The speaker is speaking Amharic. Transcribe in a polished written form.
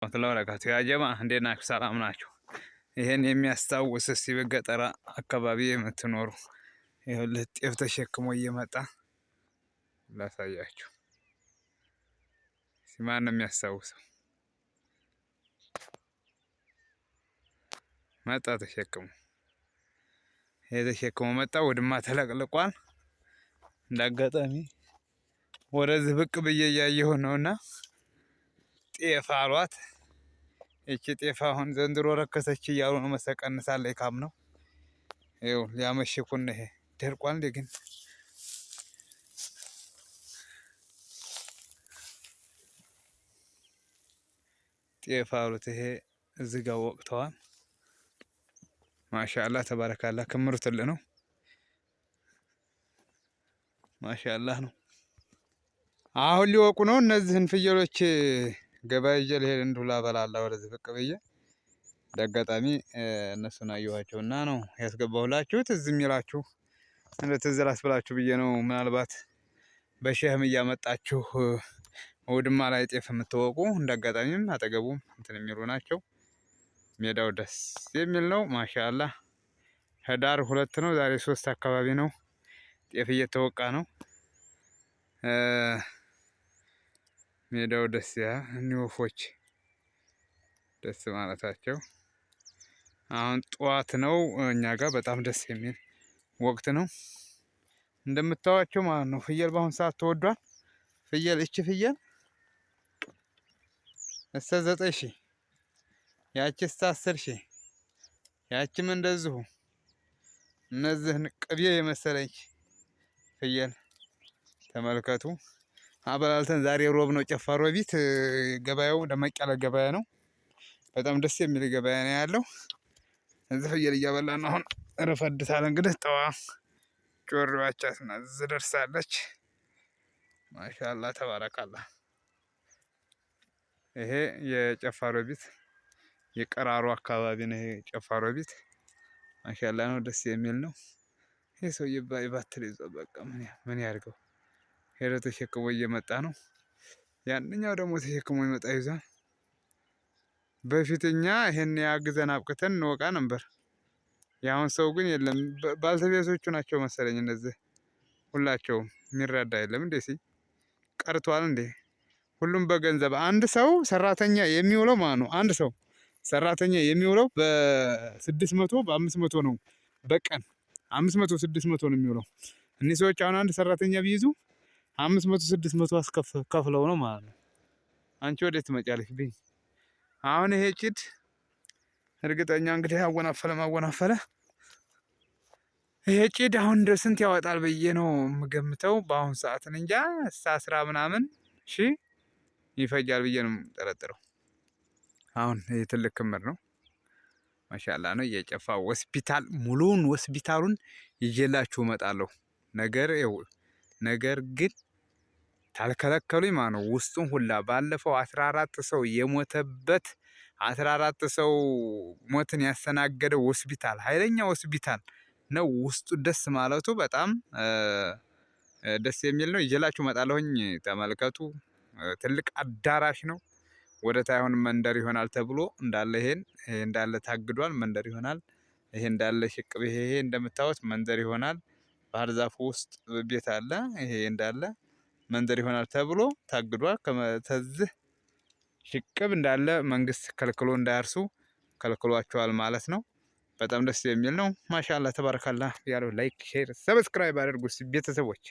ወራካቱ ያ ጀማ እንዴት ናችሁ? ሰላም ናችሁ? ይሄን የሚያስታውስ እስቲ በገጠር አካባቢ የምትኖሩ ይኸውልህ ጤፍ ተሸክሞ እየመጣ ላሳያችሁ። ማን ነው የሚያስታውሰው? መጣ ተሸክሞ ተሸክሞ መጣ። ወድማ ተለቅልቋል። እንዳጋጣሚ ወደዚህ ብቅ ብዬ እያየሁ ነውና ጤፍ አሏት። እቺ ጤፍ አሁን ዘንድሮ ረከሰች እያሉ ነው መሰቀንሳለች። ካም ነው ይኸው ሊያመሽኩን ይሄ ደርቋል እንዴ ግን ጤፍ አሉት። ይሄ እዚህ ጋር ወቅተዋል። ማሻአላህ ተባረካላህ። ክምሩ ትልቅ ነው። ማሻአላህ ነው። አሁን ሊወቁ ነው እነዚህን ፍየሎች ገበያ ይዤ ልሄድ እንዲሁ ላበላላ ወደዚህ ብቅ ብዬ እንዳጋጣሚ እነሱን አየኋቸውና ነው ያስገባሁላችሁ። ትዝ የሚላችሁ እንደ ትዝ ላስብላችሁ ብዬ ነው። ምናልባት በሸህም እያመጣችሁ ውድማ ላይ ጤፍ የምትወቁ እንዳጋጣሚም አጠገቡም እንትን የሚሉ ናቸው። ሜዳው ደስ የሚል ነው። ማሻአላህ ህዳር 2 ነው። ዛሬ 3 አካባቢ ነው። ጤፍ እየተወቃ ነው። ሜዳው ደስ ያ ወፎች ደስ ማለታቸው አሁን ጠዋት ነው። እኛ ጋር በጣም ደስ የሚል ወቅት ነው እንደምታዋቸው ማለት ነው። ፍየል በአሁን ሰዓት ተወዷል። ፍየል እቺ ፍየል እስከ 9000 ያቺ እስከ 10000 ያቺም እንደዚሁ። እነዚህን ቅቤ የመሰለች ፍየል ተመልከቱ። አበላልተን ዛሬ ሮብ ነው። ጨፋሮ ቢት ገበያው ደመቅ ያለ ገበያ ነው። በጣም ደስ የሚል ገበያ ነው ያለው። እዚህ ፍየል እያበላን አሁን ረፈድታል። እንግዲህ ጠዋ ጮርባቻትና ዝደርሳለች። ማሻአላህ ተባረካላህ። ይሄ የጨፋሮ ቢት የቀራሩ አካባቢ ነው። ይሄ ጨፋሮ ቢት ማሻአላህ ነው። ደስ የሚል ነው። ይሄ ሰው ይባትል ይዞ በቃ ምን ያርገው? ሄዶ ተሸክሞ እየመጣ ነው። ያንኛው ደግሞ ተሸክሞ ይመጣ ይዟል። በፊትኛ ይሄን ያግዘን አብቅተን እንወቃ ነበር። ያሁን ሰው ግን የለም። ባልተቤቶቹ ናቸው መሰለኝ እነዚህ ሁላቸውም። የሚረዳ የለም እንዴ ቀርቷል እንዴ? ሁሉም በገንዘብ አንድ ሰው ሰራተኛ የሚውለው ማለት ነው። አንድ ሰው ሰራተኛ የሚውለው በ600 በ500 ነው። በቀን 500 600 ነው የሚውለው። እነዚህ ሰዎች አሁን አንድ ሰራተኛ ቢይዙ 500 600 ከፍለው ነው ማለት ነው። አንቺ ወዴት ትመጫለሽ? ብኝ አሁን ይሄ ጭድ እርግጠኛ እንግዲህ አወናፈለ። ይሄ ጭድ አሁን እንደ ስንት ያወጣል ብዬ ነው የምገምተው። በአሁን ሰዓት እንጃ 10 ምናምን ሺህ ይፈጃል ብዬ ነው የምጠረጥረው። አሁን ይሄ ትልቅ ክምር ነው። ማሻአላህ ነው። የጨፋ ሆስፒታል ሙሉውን ሆስፒታሉን ይዤላችሁ እመጣለሁ። ነገር ግን ታልከለከሉኝ ማለት ነው። ውስጡን ሁላ ባለፈው 14 ሰው የሞተበት 14 ሰው ሞትን ያስተናገደው ሆስፒታል ኃይለኛ ሆስፒታል ነው። ውስጡ ደስ ማለቱ በጣም ደስ የሚል ነው። ይዤላችሁ እመጣለሁኝ። ተመልከቱ። ትልቅ አዳራሽ ነው። ወደ ታይሆን መንደር ይሆናል ተብሎ እንዳለ ይሄ እንዳለ ታግዷል። መንደር ይሆናል። ይሄ እንዳለ ሽቅብ ይሄ እንደምታዩት መንደር ይሆናል። ባህር ዛፉ ውስጥ ቤት አለ። ይሄ እንዳለ መንደር ይሆናል ተብሎ ታግዷል። ከመተዝህ ሽቅብ እንዳለ መንግስት ከልክሎ እንዳያርሱ ከልክሏቸዋል ማለት ነው። በጣም ደስ የሚል ነው። ማሻአላህ ተባረካላህ። ያለው ላይክ፣ ሼር፣ ሰብስክራይብ አድርጉ ቤተሰቦች።